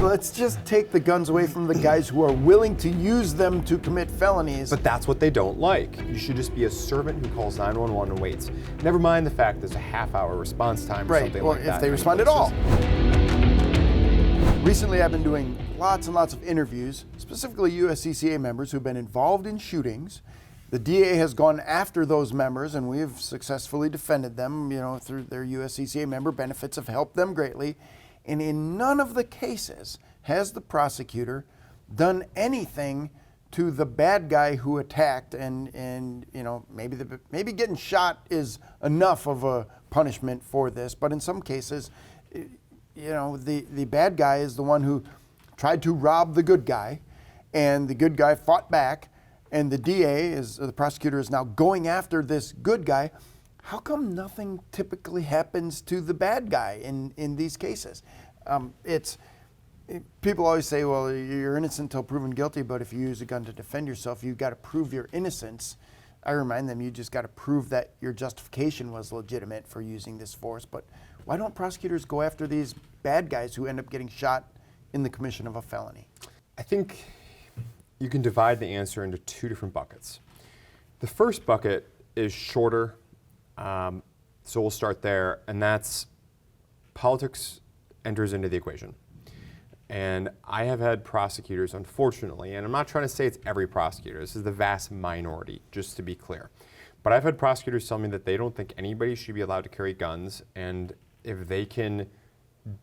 let's just take the guns away from the guys who are willing to use them to commit felonies. But that's what they don't like. You should just be a servant who calls 911 and waits. Never mind the fact there's a half-hour response time or something like that. Or if they respond at all. Recently, I've been doing lots and lots of interviews, specifically USCCA members who've been involved in shootings. The DA has gone after those members, and we have successfully defended them, through their USCCA member benefits have helped them greatly. And in none of the cases has the prosecutor done anything to the bad guy who attacked, and maybe getting shot is enough of a punishment for this, but in some cases, the bad guy is the one who tried to rob the good guy, and the good guy fought back, and the DA, the prosecutor, is now going after this good guy. How come nothing typically happens to the bad guy in these cases? People always say, well, you're innocent until proven guilty, but if you use a gun to defend yourself, you've got to prove your innocence. I remind them, you just got to prove that your justification was legitimate for using this force. But why don't prosecutors go after these bad guys who end up getting shot in the commission of a felony? I think you can divide the answer into two different buckets. The first bucket is shorter, so we'll start there, and that's politics enters into the equation. And I have had prosecutors, unfortunately, and I'm not trying to say it's every prosecutor, this is the vast minority, just to be clear. But I've had prosecutors tell me that they don't think anybody should be allowed to carry guns, and if they can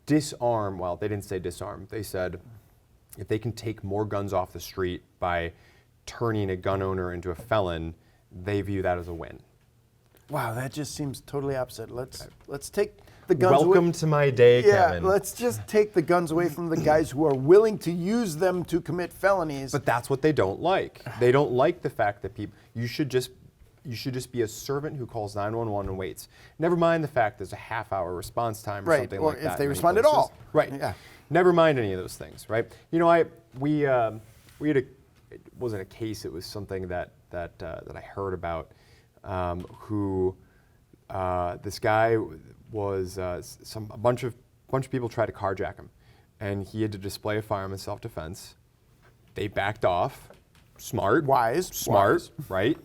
disarm, well, they didn't say disarm, they said if they can take more guns off the street by turning a gun owner into a felon, they view that as a win. Wow, that just seems totally opposite. Let's take the guns away. Welcome to my day, Kevin. Let's just take the guns away from the guys who are willing to use them to commit felonies. But that's what they don't like. They don't like the fact that you should just be a servant who calls 911 and waits. Never mind the fact there's a half-hour response time or something like that. Or if they respond at all. Right. Yeah. Never mind any of those things, right? We had it wasn't a case, it was something that I heard about, this guy was a bunch of people tried to carjack him, and he had to display a firearm in self-defense. They backed off. Smart. Wise. Right?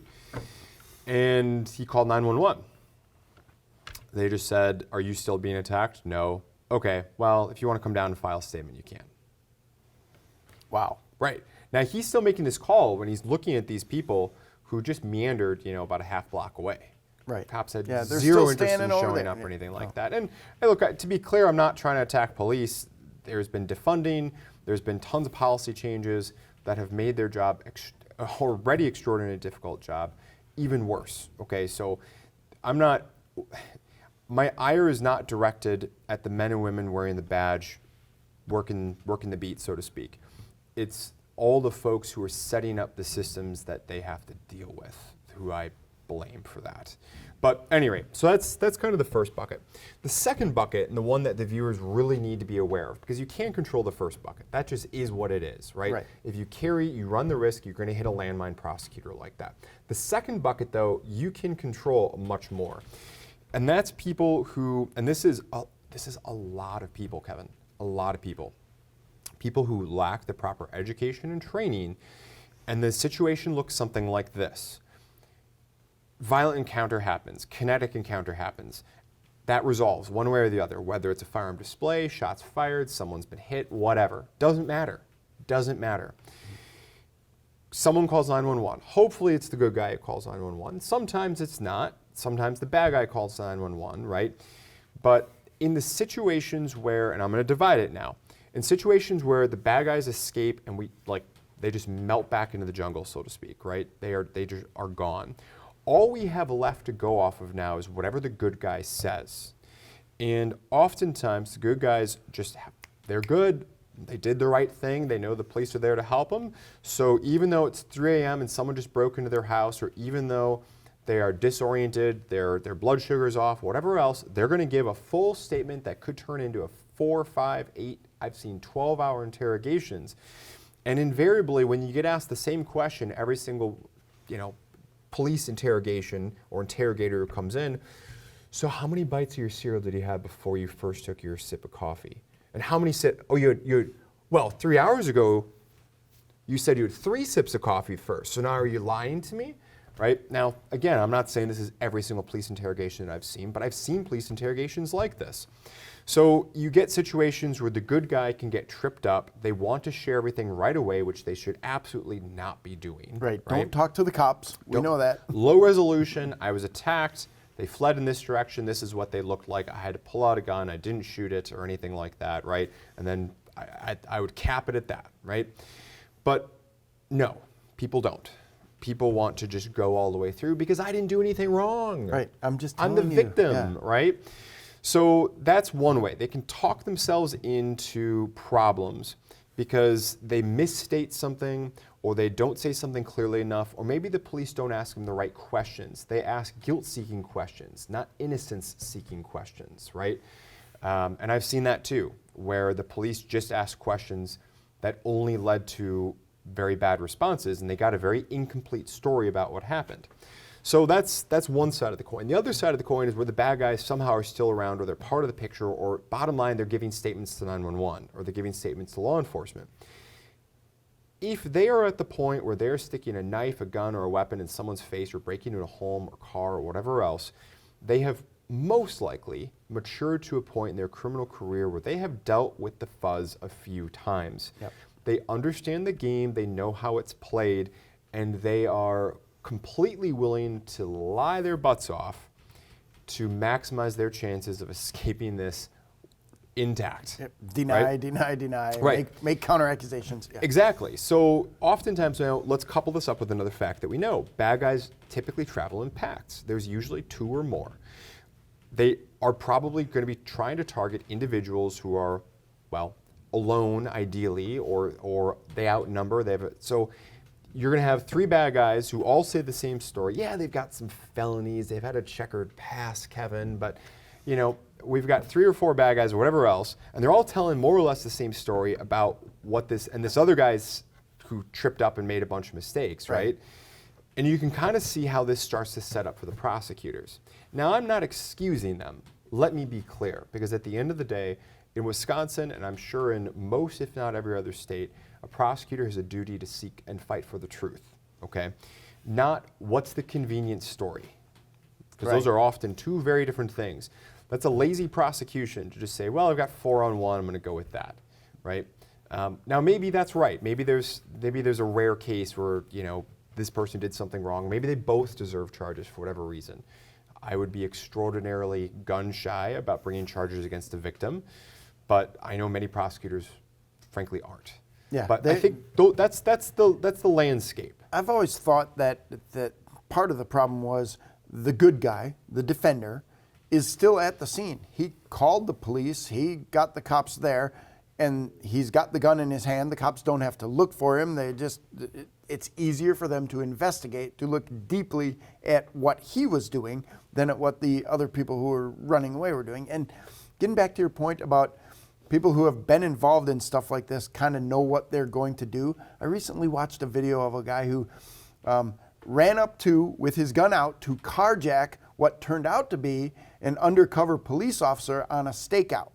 And he called 911. They just said, "Are you still being attacked?" "No." "Okay, well, if you want to come down and file a statement, you can." Wow. Right. Now, he's still making this call when he's looking at these people who just meandered, about a half block away. Right. Cops had they're zero still interest in showing up or anything like that. And hey, look, to be clear, I'm not trying to attack police. There's been defunding. There's been tons of policy changes that have made their job, already extraordinarily difficult job, even worse. Okay, so my ire is not directed at the men and women wearing the badge, working the beat, so to speak. It's all the folks who are setting up the systems that they have to deal with, who I blame for that. But anyway, so that's kind of the first bucket. The second bucket, and the one that the viewers really need to be aware of, because you can't control the first bucket. That just is what it is, right? If you carry, you run the risk, you're going to hit a landmine prosecutor like that. The second bucket, though, you can control much more. And that's people who, and this is a lot of people, Kevin, a lot of people. People who lack the proper education and training, and the situation looks something like this. Violent encounter happens, kinetic encounter happens. That resolves one way or the other, whether it's a firearm display, shots fired, someone's been hit, whatever. Doesn't matter. Someone calls 911. Hopefully it's the good guy who calls 911. Sometimes it's not. Sometimes the bad guy calls 911, right? But in the situations where, and I'm going to divide it now, in situations where the bad guys escape and they just melt back into the jungle, so to speak, right? They just are gone. All we have left to go off of now is whatever the good guy says. And oftentimes the good guys they're good. They did the right thing. They know the police are there to help them. So even though it's 3 a.m. and someone just broke into their house, or even though they are disoriented, their blood sugar's off, whatever else, they're going to give a full statement that could turn into a 4, 5, 8, I've seen 12-hour interrogations. And invariably, when you get asked the same question every single, police interrogation or interrogator who comes in, so how many bites of your cereal did you have before you first took your sip of coffee? And how many well, 3 hours ago, you said you had 3 sips of coffee first, so now are you lying to me? Right? Now, again, I'm not saying this is every single police interrogation that I've seen, but I've seen police interrogations like this. So you get situations where the good guy can get tripped up. They want to share everything right away, which they should absolutely not be doing. Right. Don't talk to the cops. We know that. Low resolution. I was attacked. They fled in this direction. This is what they looked like. I had to pull out a gun. I didn't shoot it or anything like that, right? And then I would cap it at that, right? But no, people don't. People want to just go all the way through because I didn't do anything wrong. Right. I'm the victim, right? So that's one way. They can talk themselves into problems because they misstate something or they don't say something clearly enough, or maybe the police don't ask them the right questions. They ask guilt-seeking questions, not innocence-seeking questions, right? And I've seen that too, where the police just ask questions that only led to very bad responses, and they got a very incomplete story about what happened. So that's one side of the coin. The other side of the coin is where the bad guys somehow are still around, or they're part of the picture, or bottom line, they're giving statements to 911, or they're giving statements to law enforcement. If they are at the point where they're sticking a knife, a gun, or a weapon in someone's face, or breaking into a home or car or whatever else, they have most likely matured to a point in their criminal career where they have dealt with the fuzz a few times. Yep. They understand the game, they know how it's played, and they are completely willing to lie their butts off to maximize their chances of escaping this intact. Yep. Deny, right? deny. Right. Make counter accusations. Yeah. Exactly. So oftentimes, now, let's couple this up with another fact that we know. Bad guys typically travel in packs. There's usually 2 or more. They are probably going to be trying to target individuals who are, well, alone ideally, or they outnumber. So you're going to have 3 bad guys who all say the same story. Yeah, they've got some felonies. They've had a checkered past, Kevin, but you know, we've got 3 or 4 bad guys or whatever else, and they're all telling more or less the same story about what this other guy's who tripped up and made a bunch of mistakes, right? And you can kind of see how this starts to set up for the prosecutors. Now, I'm not excusing them. Let me be clear, because at the end of the day, in Wisconsin, and I'm sure in most, if not every other state, a prosecutor has a duty to seek and fight for the truth, okay? Not what's the convenient story, because those are often 2 very different things. That's a lazy prosecution to just say, well, I've got 4 on 1, I'm going to go with that, right? Now, maybe that's right. Maybe there's a rare case where, you know, this person did something wrong. Maybe they both deserve charges for whatever reason. I would be extraordinarily gun shy about bringing charges against the victim, but I know many prosecutors, frankly, aren't. Yeah, But I think that's the landscape. I've always thought that part of the problem was the good guy, the defender, is still at the scene. He called the police, he got the cops there, and he's got the gun in his hand. The cops don't have to look for him. It's easier for them to investigate, to look deeply at what he was doing than at what the other people who were running away were doing. And getting back to your point about people who have been involved in stuff like this kind of know what they're going to do. I recently watched a video of a guy who ran up with his gun out, to carjack what turned out to be an undercover police officer on a stakeout.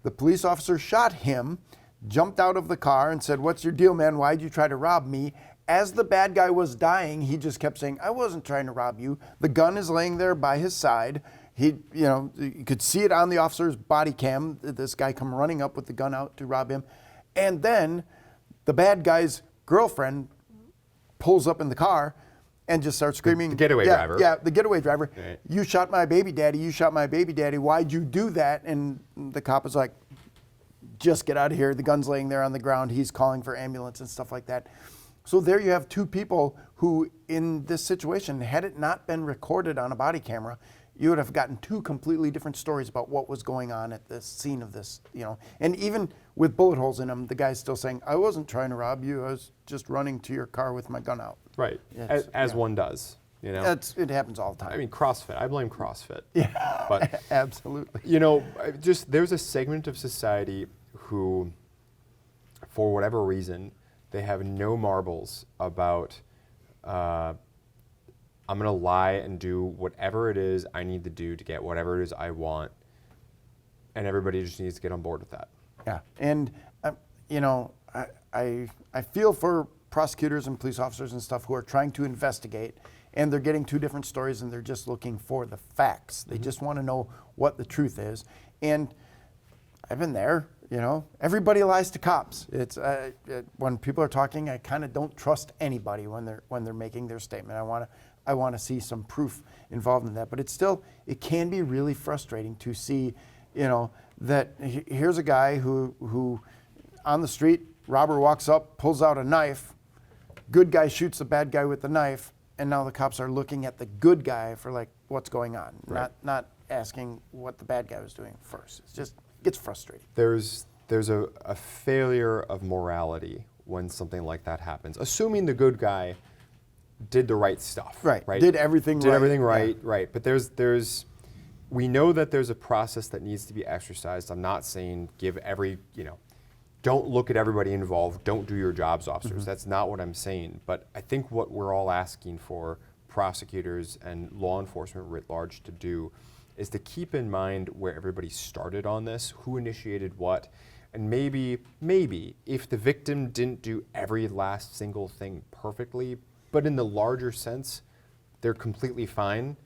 The police officer shot him, jumped out of the car and said, "What's your deal, man? Why'd you try to rob me?" As the bad guy was dying, he just kept saying, "I wasn't trying to rob you." The gun is laying there by his side. You could see it on the officer's body cam, this guy come running up with the gun out to rob him. And then the bad guy's girlfriend pulls up in the car and just starts screaming. The getaway driver. Yeah, the getaway driver. Right. "You shot my baby daddy, you shot my baby daddy. Why'd you do that?" And the cop is like, "Just get out of here. The gun's laying there on the ground." He's calling for ambulance and stuff like that. So there you have 2 people who, in this situation, had it not been recorded on a body camera, you would have gotten 2 completely different stories about what was going on at the scene of this, And even with bullet holes in them, the guy's still saying, "I wasn't trying to rob you. I was just running to your car with my gun out." Right, as one does, you know. It happens all the time. I mean, CrossFit. I blame CrossFit. Yeah, but absolutely. There's a segment of society who, for whatever reason, they have no marbles about, I'm going to lie and do whatever it is I need to do to get whatever it is I want, and everybody just needs to get on board with that. Yeah, and I feel for prosecutors and police officers and stuff who are trying to investigate, and they're getting two different stories and they're just looking for the facts. They just want to know what the truth is. And I've been there, you know, everybody lies to cops. It's when people are talking, I kind of don't trust anybody when they're making their statement. I want to see some proof involved in that. But it can be really frustrating to see, you know, that here's a guy who on the street, robber walks up, pulls out a knife, good guy shoots the bad guy with the knife, and now the cops are looking at the good guy for like what's going on, Right. not asking what the bad guy was doing first. It's just gets frustrating. There's a failure of morality when something like that happens. Assuming the good guy did the right stuff. Right. Did everything Did right. everything right, Yeah. right. But we know that there's a process that needs to be exercised. I'm not saying don't look at everybody involved, don't do your jobs, officers. That's not what I'm saying. But I think what we're all asking for prosecutors and law enforcement writ large to do is to keep in mind where everybody started on this, who initiated what, and maybe if the victim didn't do every last single thing perfectly, but in the larger sense, they're completely fine,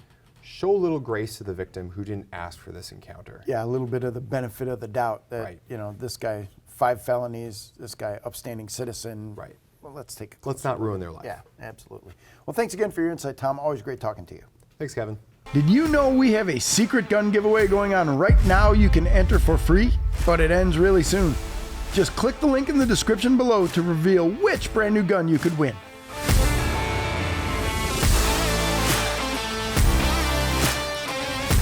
show a little grace to the victim who didn't ask for this encounter. Yeah, a little bit of the benefit of the doubt that, Right. you know, this guy, 5 felonies, this guy, upstanding citizen. Right. Well, let's take a Let's closer not look. ruin their life. Yeah, absolutely. Well, thanks again for your insight, Tom. Always great talking to you. Thanks, Kevin. Did you know we have a secret gun giveaway going on right now you can enter for free? But it ends really soon. Just click the link in the description below to reveal which brand new gun you could win.